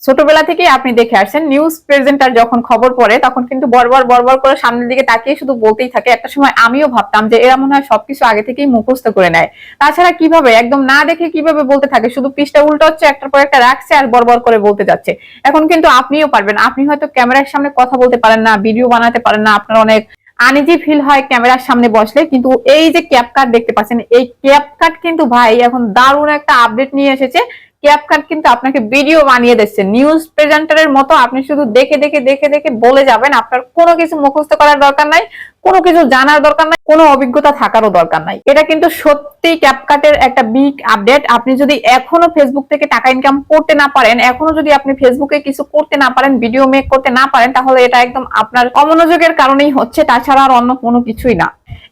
ছোটবেলা থেকেই আপনি দেখে আসছেন নিউজ প্রেজেন্টার যখন খবর পড়ে তখন কিন্তু বড়বড় বড়বড় করে সামনের দিকে তাকিয়ে শুধু বলতেই থাকে। একটা সময় আমিও ভাবতাম যে এরা মনে হয় সবকিছু আগে থেকেই মুখস্থ করে নেয়। তাছাড়া কিভাবে একদম না দেখে কিভাবে বলতে থাকে, শুধু পৃষ্ঠা উল্টো হচ্ছে, একটার পর একটা রাখছে আর বড়বড় করে বলতে যাচ্ছে। এখন কিন্তু আপনিও পারবেন। আপনি হয়তো ক্যামেরার সামনে কথা বলতে পারেন না, ভিডিও বানাতে পারেন না, আপনার অনেক আনইজি ফিল হয় ক্যামেরার সামনে বসলে, কিন্তু এই যে ক্যাপকাট দেখতে পাচ্ছেন, এই ক্যাপকাট কিন্তু ভাই এখন দারুণ একটা আপডেট নিয়ে এসেছে। ক্যাপকাট কিন্তু আপনাকে ভিডিও বানিয়ে দিচ্ছে নিউজ প্রেজেন্টারের মতো। আপনি শুধু দেখে দেখে দেখে দেখে বলে যাবেন, আপনার কোনো কিছু মুখস্থ করার দরকার নাই, কোনো কিছু জানার দরকার নাই, কোনো অভিজ্ঞতা থাকারও দরকার নাই। এটা কিন্তু সত্যি ক্যাপকাটের একটা বিগ আপডেট। আপনি যদি এখনো ফেসবুক থেকে টাকা ইনকাম করতে না পারেন, এখনো যদি আপনি ফেসবুকে কিছু করতে না পারেন, ভিডিও মেক করতে না পারেন, তাহলে এটা একদম আপনার অমনোযোগের কারণেই হচ্ছে, তাছাড়া আর অন্য কোনো কিছুই না।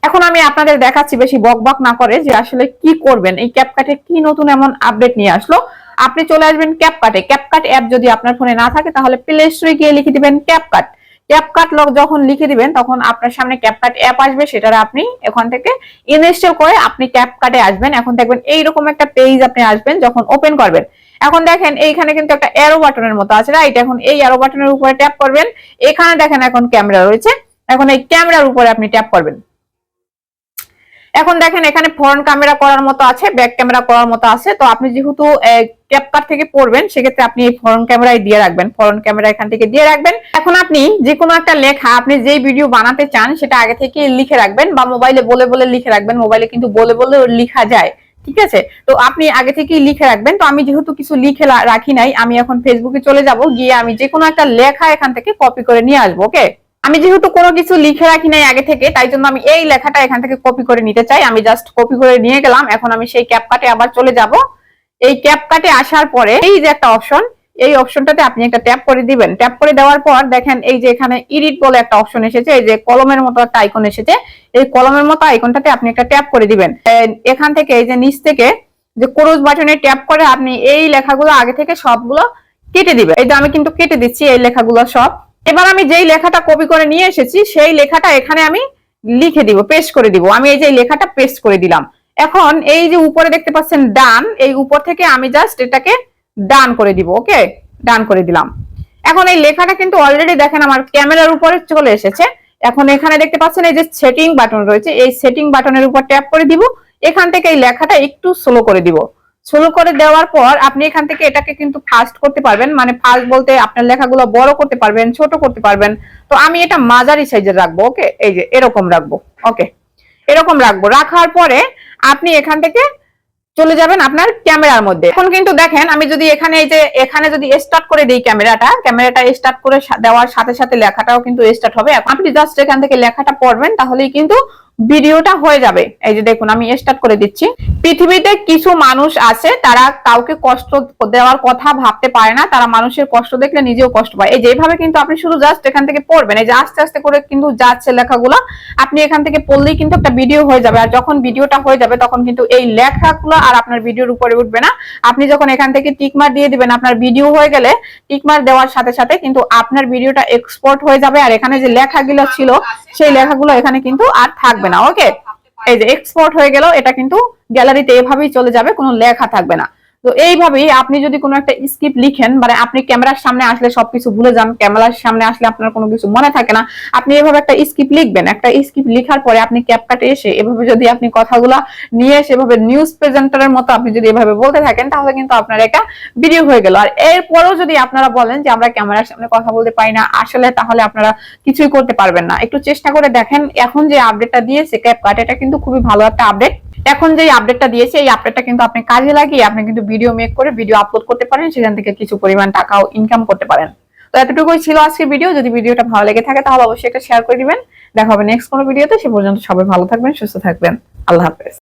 এখন আমি আপনাদের দেখাচ্ছি বেশি বকবক না করে যে আসলে কি করবেন, এই ক্যাপকাটে কি নতুন এমন আপডেট নিয়ে আসলো। আপনি চলে আসবেন ক্যাপকাটে। ক্যাপকাট অ্যাপ যদি আপনার ফোনে না থাকে তাহলে প্লে স্টোরে গিয়ে লিখে দিবেন ক্যাপকাট। ক্যাপকাট লক যখন লিখে দিবেন তখন আপনার সামনে ক্যাপকাট অ্যাপ আসবে, সেটা আপনি এখান থেকে ইনস্টল করে আপনি ক্যাপকাটে আসবেন। এখন দেখবেন এইরকম একটা পেজ আপনি আসবেন যখন ওপেন করবেন। এখন দেখেন এইখানে কিন্তু একটা অ্যারো বাটনের মতো আছে, রাইট? এখন এই অ্যারো বাটনের উপরে ট্যাপ করবেন। এখানে দেখেন এখন ক্যামেরা রয়েছে, এখন এই ক্যামেরার উপরে আপনি ট্যাপ করবেন। এখন দেখেন এখানে ফ্রন্ট ক্যামেরা করার মতো আছে, ব্যাক ক্যামেরা করার মতো আছে। তো আপনি যেহেতু ক্যাপকাট থেকে পড়বেন, সেক্ষেত্রে আপনি এই ফ্রন্ট ক্যামেরায় দিয়ে রাখবেন, ফ্রন্ট ক্যামেরা এখান থেকে দিয়ে রাখবেন। এখন আপনি যে কোনো একটা লেখা আপনি যেই ভিডিও বানাতে চান সেটা আগে থেকে লিখে রাখবেন, বা মোবাইলে বলে বলে লিখে রাখবেন। মোবাইলে কিন্তু বলে বলে লিখা যায়, ঠিক আছে? তো আপনি আগে থেকেই লিখে রাখবেন। তো আমি যেহেতু কিছু লিখে রাখি নাই, আমি এখন ফেসবুকে চলে যাব, গিয়ে আমি যে কোনো একটা লেখা এখান থেকে কপি করে নিয়ে আসবো। ওকে, আমি যেহেতু কোনো কিছু লিখে রাখি নাই আগে থেকে, তাই জন্য আমি এই লেখাটা এখান থেকে কপি করে নিতে চাই। আমি জাস্ট কপি করে নিয়ে গেলাম। এখন আমি সেই ক্যাপকাটে আবার চলে যাব। এই ক্যাপকাটে আসার পরে এই যে একটা অপশন, এই অপশনটাতে আপনি একটা ট্যাপ করে দিবেন। ট্যাপ করে দেওয়ার পর দেখেন এই যে এখানে এডিট বলে একটা অপশন এসেছে, এই যে কলমের মতো একটা আইকন এসেছে, এই কলমের মতো আইকনটাতে আপনি একটা ট্যাপ করে দিবেন। এখান থেকে এই যে নিচ থেকে যে ক্রস বাটনে ট্যাপ করে আপনি এই লেখাগুলো আগে থেকে সবগুলো কেটে দিবেন। এই যে আমি কিন্তু কেটে দিচ্ছি এই লেখাগুলো সব। এবার আমি যেই লেখাটা কপি করে নিয়ে এসেছি সেই লেখাটা এখানে আমি লিখে দিব, পেস্ট করে দিব। আমি এই যে লেখাটা পেস্ট করে দিলাম। এখন এই যে উপরে দেখতে পাচ্ছেন ডান, এই উপর থেকে আমি জাস্ট এটাকে ডান করে দিব। ওকে, ডান করে দিলাম। এখন এই লেখাটা কিন্তু অলরেডি দেখেন আমার ক্যামেরার উপরে চলে এসেছে। এখন এখানে দেখতে পাচ্ছেন এই যে সেটিং বাটন রয়েছে, এই সেটিং বাটনের উপর ট্যাপ করে দিব। এখান থেকে এই লেখাটা একটু স্লো করে দিব। স্লো করে দেওয়ার পর আপনি এখান থেকে এটাকে কিন্তু ফাস্ট করতে পারবেন, মানে ফাস্ট বলতে আপনার লেখাগুলো বড় করতে পারবেন, ছোট করতে পারবেন। তো আমি এটা মাঝারি সাইজের রাখবো। ওকে, এই যে এরকম রাখবো। ওকে, এরকম রাখবো। রাখার পরে আপনি এখান থেকে চলে যাবেন আপনার ক্যামেরার মধ্যে। এখন কিন্তু দেখেন আমি যদি এখানে এই যে এখানে যদি স্টার্ট করে দিই ক্যামেরাটা স্টার্ট করে দেওয়ার সাথে সাথে লেখাটাও কিন্তু স্টার্ট হবে। আপনি জাস্ট এখান থেকে লেখাটা পড়বেন, তাহলেই কিন্তু ভিডিওটা হয়ে যাবে। এই যে দেখুন আমি স্টার্ট করে দিচ্ছি। পৃথিবীতে কিছু মানুষ আছে তারা কাউকে কষ্ট দেওয়ার কথা ভাবতে পারে না, তারা মানুষের কষ্ট দেখলে নিজেও কষ্ট পায়। এই যেভাবে কিন্তু আপনি শুধু জাস্ট এখান থেকে পড়বেন, এই যে আস্তে আস্তে করে কিন্তু যাচ্ছে লেখাগুলো, আপনি এখান থেকে পড়লেই কিন্তু একটা ভিডিও হয়ে যাবে। আর যখন ভিডিওটা হয়ে যাবে তখন কিন্তু এই লেখাগুলো আর আপনার ভিডিওর উপরে উঠবে না। আপনি যখন এখান থেকে টিকমার দিয়ে দিবেন, আপনার ভিডিও হয়ে গেলে টিকমার দেওয়ার সাথে সাথে কিন্তু আপনার ভিডিওটা এক্সপোর্ট হয়ে যাবে। আর এখানে যে লেখাগুলো ছিল সেই লেখাগুলো এখানে কিন্তু আর থাকবে না। ওকে, এই যে এক্সপোর্ট হয়ে গেল, এটা কিন্তু গ্যালারিতে এভাবেই চলে যাবে, কোনো লেখা থাকবে না। তো এইভাবেই আপনি যদি কোনো একটা স্ক্রিপ্ট লিখেন, মানে আপনি ক্যামেরার সামনে আসলে সবকিছু ভুলে যান, ক্যামেরার সামনে আসলে আপনার কোনো কিছু মনে থাকে না, আপনি এভাবে একটা স্ক্রিপ্ট লিখবেন। একটা স্ক্রিপ্ট লেখার পরে আপনি ক্যাপকাটে এসে এভাবে যদি আপনি কথাগুলো নিয়ে সেভাবে নিউজ প্রেজেন্টারের মতো আপনি যদি এভাবে বলতে থাকেন, তাহলে কিন্তু আপনার একটা ভিডিও হয়ে গেল। আর এরপরেও যদি আপনারা বলেন যে আমরা ক্যামেরার সামনে কথা বলতে পারি না আসলে, তাহলে আপনারা কিছুই করতে পারবেন না। একটু চেষ্টা করে দেখেন। এখন যে আপডেটটা দিয়েছে ক্যাপকাট, এটা কিন্তু খুবই ভালো একটা আপডেট। এখন যে আপডেটটা দিয়েছে এই আপডেটটা কিন্তু আপনি কাজে লাগিয়ে আপনি কিন্তু ভিডিও মেক করে ভিডিও আপলোড করতে পারেন, সেখান থেকে কিছু পরিমাণ টাকাও ইনকাম করতে পারেন। তো এতটুকুই ছিল আজকের ভিডিও। যদি ভিডিওটা ভালো লেগে থাকে তাহলে অবশ্যই একটা শেয়ার করে দিবেন। দেখা হবে নেক্সট কোনো ভিডিওতে। সে পর্যন্ত সবাই ভালো থাকবেন, সুস্থ থাকবেন। আল্লাহ হাফেজ।